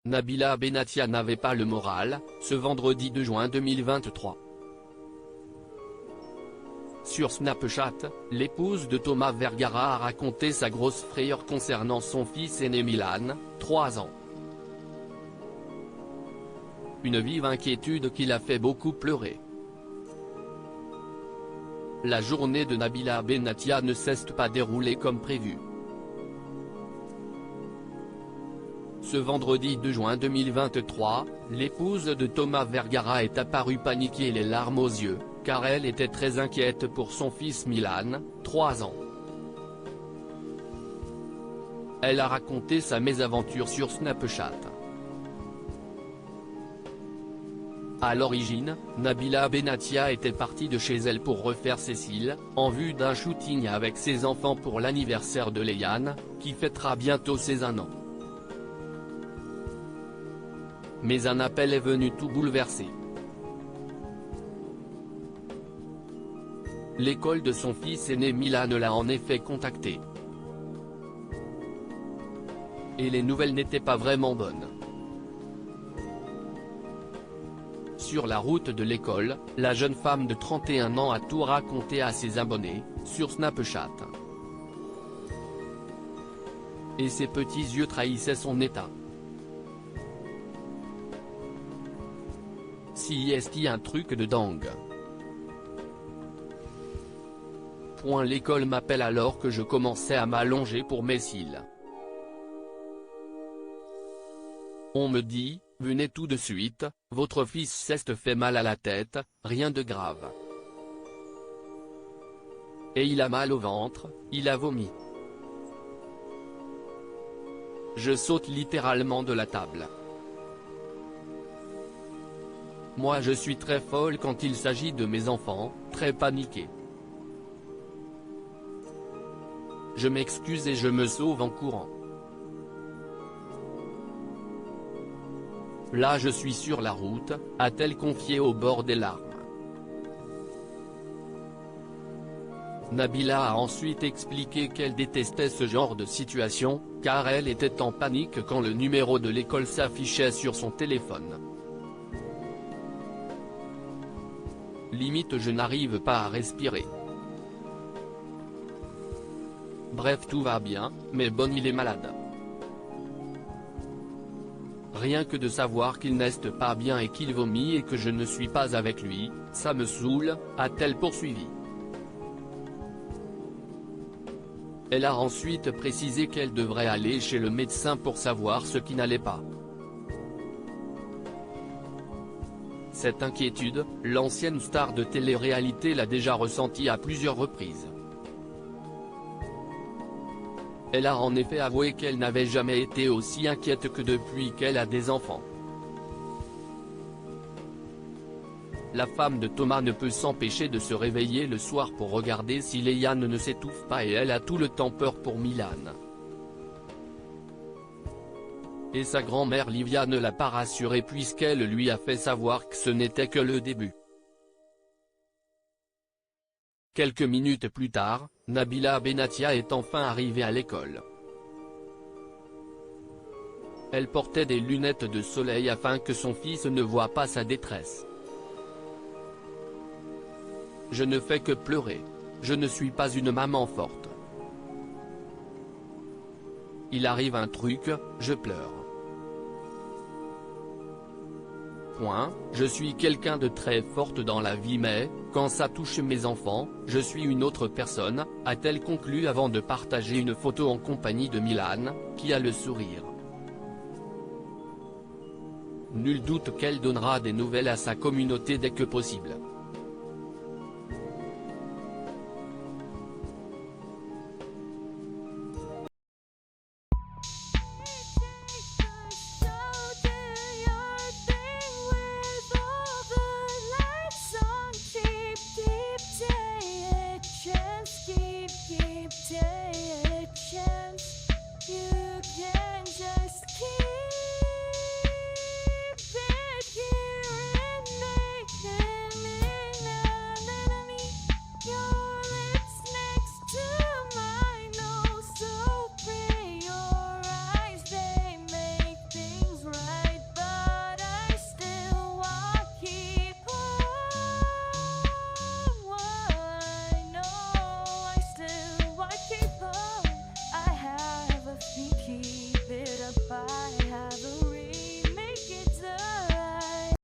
Nabila Benatia n'avait pas le moral, ce vendredi 2 juin 2023. Sur Snapchat, l'épouse de Thomas Vergara a raconté sa grosse frayeur concernant son fils aîné Milan, 3 ans. Une vive inquiétude qui l'a fait beaucoup pleurer. La journée de Nabila Benatia ne s'est pas déroulée comme prévu. Ce vendredi 2 juin 2023, l'épouse de Thomas Vergara est apparue paniquée et les larmes aux yeux, car elle était très inquiète pour son fils Milan, 3 ans. Elle a raconté sa mésaventure sur Snapchat. À l'origine, Nabila Benatia était partie de chez elle pour refaire ses cils, en vue d'un shooting avec ses enfants pour l'anniversaire de Léane, qui fêtera bientôt ses 1 an. Mais un appel est venu tout bouleverser. L'école de son fils aîné Milan l'a en effet contacté. Et les nouvelles n'étaient pas vraiment bonnes. Sur la route de l'école, la jeune femme de 31 ans a tout raconté à ses abonnés, sur Snapchat. Et ses petits yeux trahissaient son état. Si est-il un truc de dingue. L'école m'appelle alors que je commençais à m'allonger pour mes cils. On me dit, venez tout de suite, votre fils s'est fait mal à la tête, rien de grave. Et il a mal au ventre, il a vomi. Je saute littéralement de la table. Moi je suis très folle quand il s'agit de mes enfants, très paniquée. Je m'excuse et je me sauve en courant. Là je suis sur la route, a-t-elle confié au bord des larmes. Nabila a ensuite expliqué qu'elle détestait ce genre de situation, car elle était en panique quand le numéro de l'école s'affichait sur son téléphone. Limite je n'arrive pas à respirer. Bref tout va bien, mais bon il est malade. Rien que de savoir qu'il n'est pas bien et qu'il vomit et que je ne suis pas avec lui, ça me saoule, a-t-elle poursuivi. Elle a ensuite précisé qu'elle devrait aller chez le médecin pour savoir ce qui n'allait pas. Cette inquiétude, l'ancienne star de télé-réalité l'a déjà ressentie à plusieurs reprises. Elle a en effet avoué qu'elle n'avait jamais été aussi inquiète que depuis qu'elle a des enfants. La femme de Thomas ne peut s'empêcher de se réveiller le soir pour regarder si Léane ne s'étouffe pas et elle a tout le temps peur pour Milan. Et sa grand-mère Livia ne l'a pas rassurée puisqu'elle lui a fait savoir que ce n'était que le début. Quelques minutes plus tard, Nabila Benatia est enfin arrivée à l'école. Elle portait des lunettes de soleil afin que son fils ne voie pas sa détresse. Je ne fais que pleurer. Je ne suis pas une maman forte. Il arrive un truc, je pleure. Je suis quelqu'un de très forte dans la vie mais, quand ça touche mes enfants, je suis une autre personne, a-t-elle conclu avant de partager une photo en compagnie de Milan, qui a le sourire. Nul doute qu'elle donnera des nouvelles à sa communauté dès que possible.